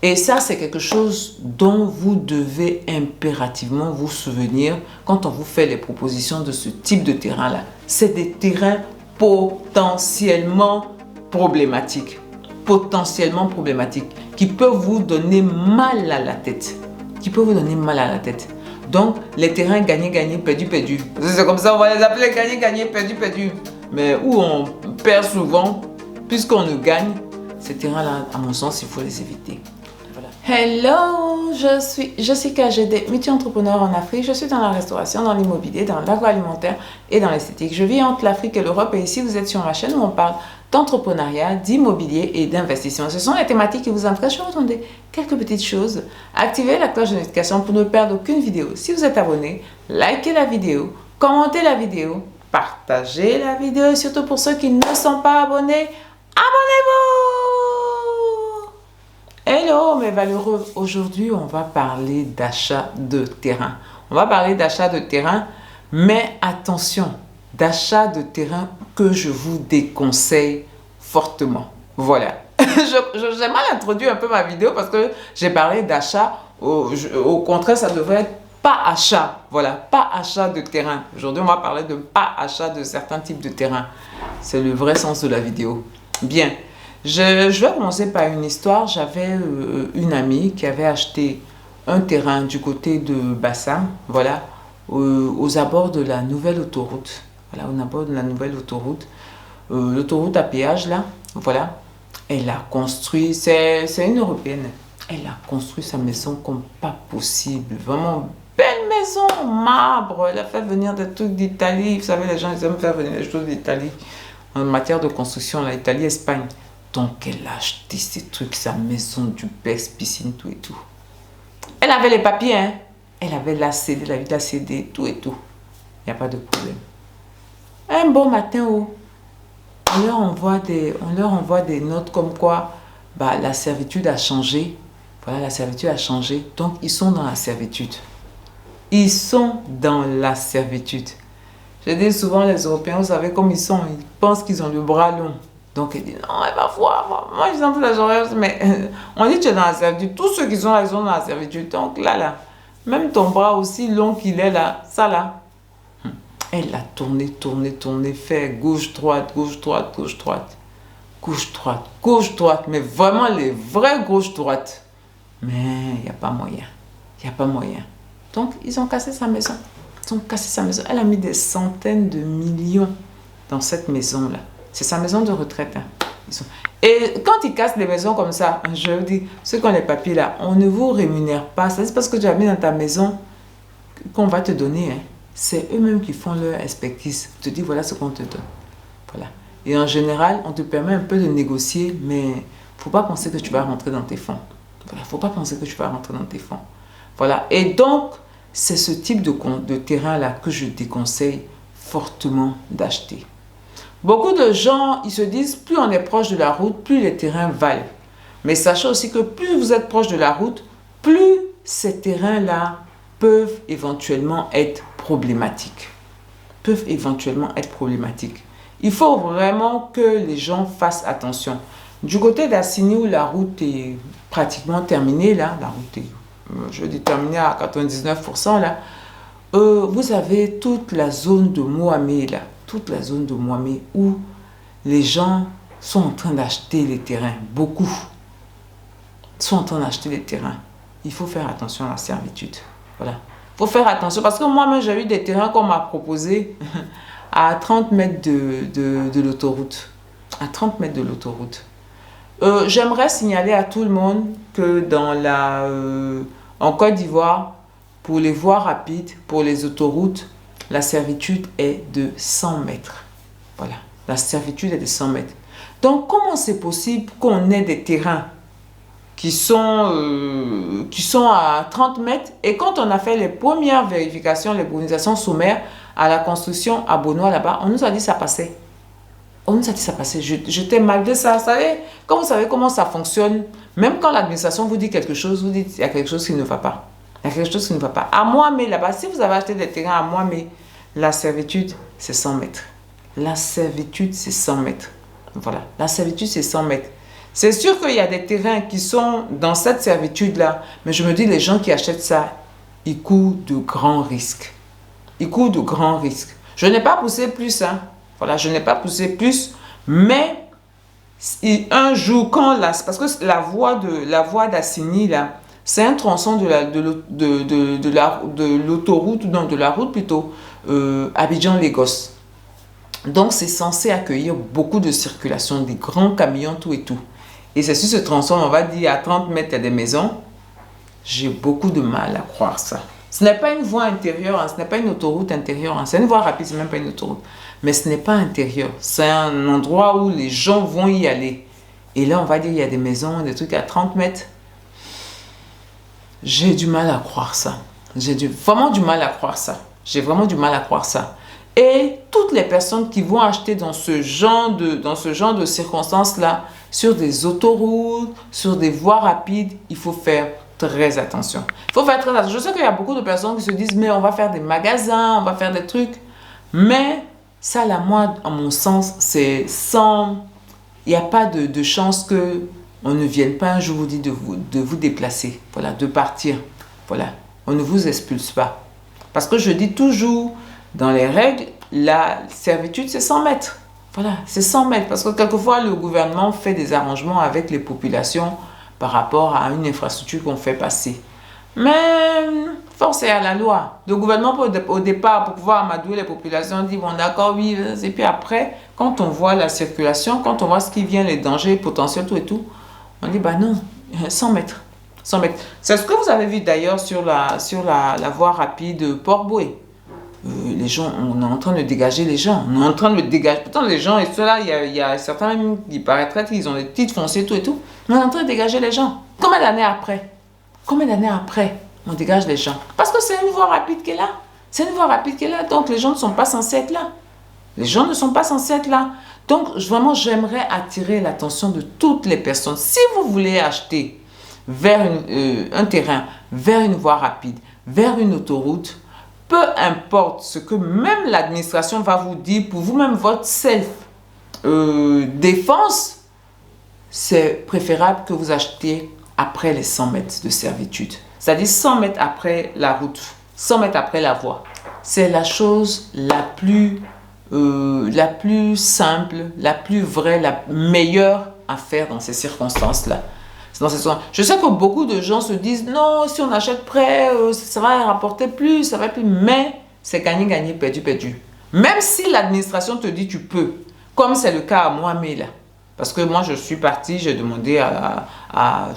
Et ça, c'est quelque chose dont vous devez impérativement vous souvenir quand on vous fait les propositions de ce type de terrain-là. C'est des terrains potentiellement problématiques. Potentiellement problématiques. Qui peuvent vous donner mal à la tête. Qui peuvent vous donner mal à la tête. Donc, les terrains gagné-gagné, perdu-perdu. C'est comme ça, on va les appeler gagné-gagné, perdu-perdu. Mais où on perd souvent, puisqu'on ne gagne, ces terrains-là, à mon sens, il faut les éviter. Voilà. Hello, je suis Jessica GD, multi-entrepreneur en Afrique. Je suis dans la restauration, dans l'immobilier, dans l'agroalimentaire et dans l'esthétique. Je vis entre l'Afrique et l'Europe et ici, vous êtes sur ma chaîne où on parle d'entrepreneuriat, d'immobilier et d'investissement. Ce sont les thématiques qui vous intéressent. Je vais vous demander quelques petites choses. Activez la cloche de notification pour ne perdre aucune vidéo. Si vous êtes abonné, likez la vidéo, commentez la vidéo, partagez la vidéo et surtout pour ceux qui ne sont pas abonnés, abonnez-vous! Hello mes valeureux, aujourd'hui on va parler d'achat de terrain. On va parler d'achat de terrain, mais attention, d'achat de terrain que je vous déconseille fortement. Voilà. J'ai mal introduit un peu ma vidéo parce que j'ai parlé d'achat. Au contraire, ça devrait être pas achat. Voilà, pas achat de terrain. Aujourd'hui, on va parler de pas achat de certains types de terrain. C'est le vrai sens de la vidéo. Bien. Je vais commencer par une histoire. J'avais une amie qui avait acheté un terrain du côté de Bassam. Voilà, aux abords de la nouvelle autoroute. Voilà, aux abords de la nouvelle autoroute. L'autoroute à péage, là. Voilà. Elle a construit, c'est une Européenne. Elle a construit sa maison comme pas possible. Vraiment belle maison, marbre. Elle a fait venir des trucs d'Italie. Vous savez, les gens, ils aiment faire venir des choses d'Italie. En matière de construction, l'Italie, Espagne. Donc, elle a acheté ces trucs, sa maison, duplex, piscine, tout et tout. Elle avait les papiers, hein. Elle avait la CD, la vie de la CD, tout et tout. Il n'y a pas de problème. Un bon matin, on leur envoie des notes comme quoi la servitude a changé. Voilà, la servitude a changé. Donc, ils sont dans la servitude. Ils sont dans la servitude. Je dis souvent, les Européens, vous savez comme ils sont. Ils pensent qu'ils ont le bras long. Donc, ils disent, non, elle va voir. Moi, je sens toute la journée, mais on dit que tu es dans la servitude. Tous ceux qui sont là, ils sont dans la servitude. Donc, là, même ton bras aussi long qu'il est là, ça là. Elle a tourné, fait gauche, droite, gauche, droite, gauche, droite. Gauche, droite, gauche, droite. Mais vraiment les vraies gauche, droite. Mais il n'y a pas moyen. Il n'y a pas moyen. Donc, ils ont cassé sa maison. Ils ont cassé sa maison. Elle a mis des centaines de millions dans cette maison-là. C'est sa maison de retraite. Hein. Et quand ils cassent des maisons comme ça, je vous dis, ceux qui ont les papiers là, on ne vous rémunère pas. C'est parce que tu as mis dans ta maison qu'on va te donner. Hein. C'est eux-mêmes qui font leur expertise. Tu te dis, voilà ce qu'on te donne. Voilà. Et en général, on te permet un peu de négocier, mais il ne faut pas penser que tu vas rentrer dans tes fonds. Voilà. Il ne faut pas penser que tu vas rentrer dans tes fonds. Voilà. Et donc, c'est ce type de terrain-là que je déconseille fortement d'acheter. Beaucoup de gens, ils se disent, plus on est proche de la route, plus les terrains valent. Mais sachez aussi que plus vous êtes proche de la route, plus ces terrains-là peuvent éventuellement être problématiques. Il faut vraiment que les gens fassent attention. Du côté d'Assini où la route est pratiquement terminée, là, la route est, je dis terminée à 99%, là, vous avez toute la zone de Mohamé, là, toute la zone de Mohamé où les gens sont en train d'acheter les terrains, beaucoup sont en train d'acheter les terrains. Il faut faire attention à la servitude. Voilà. Il faut faire attention parce que moi-même, j'ai eu des terrains qu'on m'a proposé à 30 mètres de l'autoroute. À 30 mètres de l'autoroute. J'aimerais signaler à tout le monde que en Côte d'Ivoire, pour les voies rapides, pour les autoroutes, la servitude est de 100 mètres. Voilà. La servitude est de 100 mètres. Donc, comment c'est possible qu'on ait des terrains qui sont à 30 mètres et quand on a fait les premières vérifications, les bonifications sommaires à la construction à Bonois là-bas, on nous a dit ça passait. On nous a dit ça passait. J'étais mal de ça. Vous savez, quand vous savez comment ça fonctionne, même quand l'administration vous dit quelque chose, vous dites il y a quelque chose qui ne va pas. Il y a quelque chose qui ne va pas. À Mohamé là-bas, si vous avez acheté des terrains à Mohamé, la servitude c'est 100 mètres. La servitude c'est 100 mètres. Voilà. La servitude c'est 100 mètres. C'est sûr qu'il y a des terrains qui sont dans cette servitude-là, mais je me dis, les gens qui achètent ça, ils courent de grands risques. Ils courent de grands risques. Je n'ai pas poussé plus, hein. Voilà, je n'ai pas poussé plus, mais un jour, parce que la voie d'Assigny, là, c'est un tronçon de l'autoroute, non, de la route plutôt, Abidjan-Lagos. Donc, c'est censé accueillir beaucoup de circulation, des grands camions, tout et tout. Et c'est sur ce tronçon, on va dire, à 30 mètres, il y a des maisons. J'ai beaucoup de mal à croire ça. Ce n'est pas une voie intérieure, hein, ce n'est pas une autoroute intérieure. Hein, c'est une voie rapide, ce n'est même pas une autoroute. Mais ce n'est pas intérieur. C'est un endroit où les gens vont y aller. Et là, on va dire, il y a des maisons, des trucs à 30 mètres. J'ai du mal à croire ça. Vraiment du mal à croire ça. J'ai vraiment du mal à croire ça. Et toutes les personnes qui vont acheter dans ce genre de circonstances-là, sur des autoroutes, sur des voies rapides, il faut faire très attention. Il faut faire très attention. Je sais qu'il y a beaucoup de personnes qui se disent, mais on va faire des magasins, on va faire des trucs. Mais ça, là, moi, à mon sens, c'est sans... Il n'y a pas de chance que on ne vienne pas un jour vous dire de vous déplacer, voilà, de partir. Voilà, on ne vous expulse pas. Parce que je dis toujours, dans les règles, la servitude, c'est 100 mètres. Voilà, c'est 100 mètres. Parce que quelquefois, le gouvernement fait des arrangements avec les populations par rapport à une infrastructure qu'on fait passer. Mais force est à la loi. Le gouvernement, au départ, pour pouvoir amadouer les populations, dit, bon d'accord, oui. Et puis après, quand on voit la circulation, quand on voit ce qui vient, les dangers potentiels, tout et tout, on dit, bah non, 100 mètres. 100 mètres. C'est ce que vous avez vu d'ailleurs sur la voie rapide Port-Boué. Les gens, on est en train de dégager les gens. On est en train de dégager. Pourtant, les gens, et ceux-là, il y a certains même qui paraîtraient qu'ils ont des titres fonciers, tout et tout. On est en train de dégager les gens. Combien d'années après? Combien d'années après, on dégage les gens? Parce que c'est une voie rapide qui est là. C'est une voie rapide qui est là. Donc, les gens ne sont pas censés être là. Les gens ne sont pas censés être là. Donc, vraiment, j'aimerais attirer l'attention de toutes les personnes. Si vous voulez acheter vers un terrain, vers une voie rapide, vers une autoroute, peu importe ce que même l'administration va vous dire, pour vous-même, votre self-défense, c'est préférable que vous achetiez après les 100 mètres de servitude. C'est-à-dire 100 mètres après la route, 100 mètres après la voie. C'est la chose la plus simple, la plus vraie, la meilleure à faire dans ces circonstances-là. Je sais que beaucoup de gens se disent, non, si on achète prêt, ça va rapporter plus, ça va plus. Mais c'est gagner, gagner, perdu, perdu. Même si l'administration te dit, tu peux, comme c'est le cas à moi, mais là. Parce que moi, je suis partie, j'ai demandé à la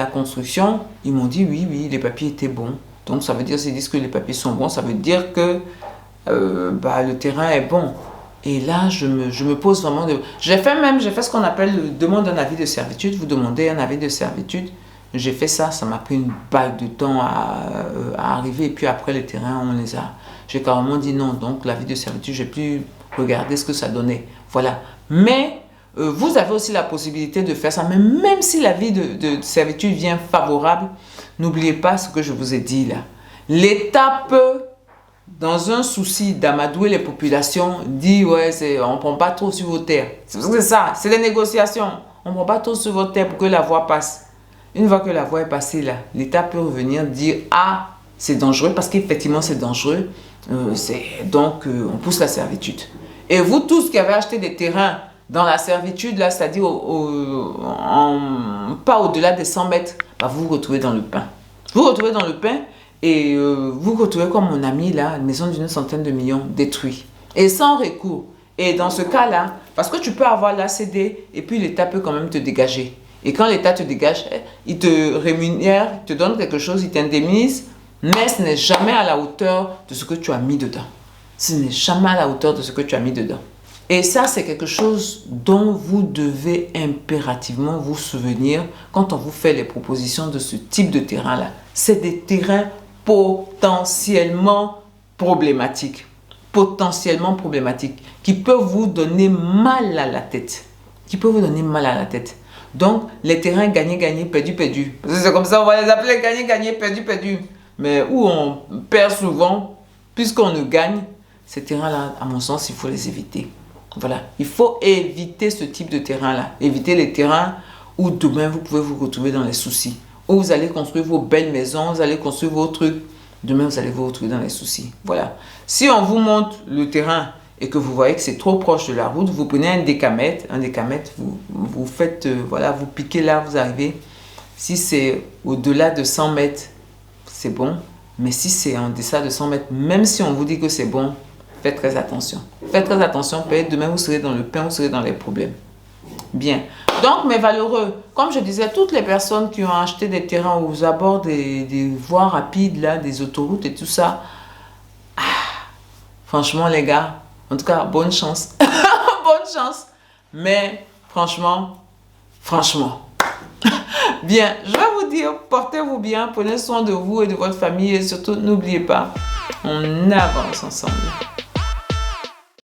construction. Ils m'ont dit, oui, les papiers étaient bons. Donc, ça veut dire, s'ils disent que les papiers sont bons, ça veut dire que le terrain est bon. Et là, je me pose vraiment... J'ai fait ce qu'on appelle demande d'un avis de servitude. Vous demandez un avis de servitude. J'ai fait ça, ça m'a pris une balle de temps à arriver. Et puis après, les terrains, j'ai carrément dit non. Donc, l'avis de servitude, j'ai pu regarder ce que ça donnait. Voilà. Mais vous avez aussi la possibilité de faire ça. Mais même si l'avis de servitude vient favorable, n'oubliez pas ce que je vous ai dit là. L'État peut, dans un souci d'amadouer les populations, dire ouais, on ne prend pas trop sur vos terres. C'est parce que c'est ça, c'est des négociations. On ne prend pas trop sur vos terres pour que la voie passe. Une fois que la voie est passée là, l'État peut revenir dire ah, c'est dangereux parce qu'effectivement c'est dangereux. Donc on pousse la servitude. Et vous tous qui avez acheté des terrains dans la servitude là, c'est-à-dire pas au-delà des 100 mètres, bah, vous vous retrouvez dans le pain. Vous vous retrouvez dans le pain. Et vous vous retrouvez comme mon ami là, une maison d'une centaine de millions détruite. Et sans recours. Et dans ce cas-là, parce que tu peux avoir l'ACD et puis l'État peut quand même te dégager. Et quand l'État te dégage, il te rémunère, il te donne quelque chose, il t'indemnise, mais ce n'est jamais à la hauteur de ce que tu as mis dedans. Ce n'est jamais à la hauteur de ce que tu as mis dedans. Et ça, c'est quelque chose dont vous devez impérativement vous souvenir quand on vous fait les propositions de ce type de terrain-là. C'est des terrains potentiellement problématiques, qui peuvent vous donner mal à la tête, Donc, les terrains gagnés, gagnés, perdus, perdus. Parce que c'est comme ça, on va les appeler gagnés, gagnés, perdus, perdus. Mais où on perd souvent, puisqu'on ne gagne, ces terrains-là, à mon sens, il faut les éviter. Voilà, il faut éviter ce type de terrain-là. Éviter les terrains où demain vous pouvez vous retrouver dans les soucis. Où vous allez construire vos belles maisons, vous allez construire vos trucs. Demain, vous allez vous retrouver dans les soucis. Voilà. Si on vous montre le terrain et que vous voyez que c'est trop proche de la route, vous prenez un décamètre, vous faites, voilà, vous piquez là, vous arrivez. Si c'est au-delà de 100 mètres, c'est bon. Mais si c'est en deçà de 100 mètres, même si on vous dit que c'est bon, faites très attention. Faites très attention, peut-être demain vous serez dans le pain, vous serez dans les problèmes. Bien. Donc, mes valeureux, comme je disais, toutes les personnes qui ont acheté des terrains aux abords des voies rapides, là, des autoroutes et tout ça, franchement, les gars, en tout cas, bonne chance. Bonne chance. Mais, franchement, bien, je vais vous dire, portez-vous bien, prenez soin de vous et de votre famille et surtout, n'oubliez pas, on avance ensemble.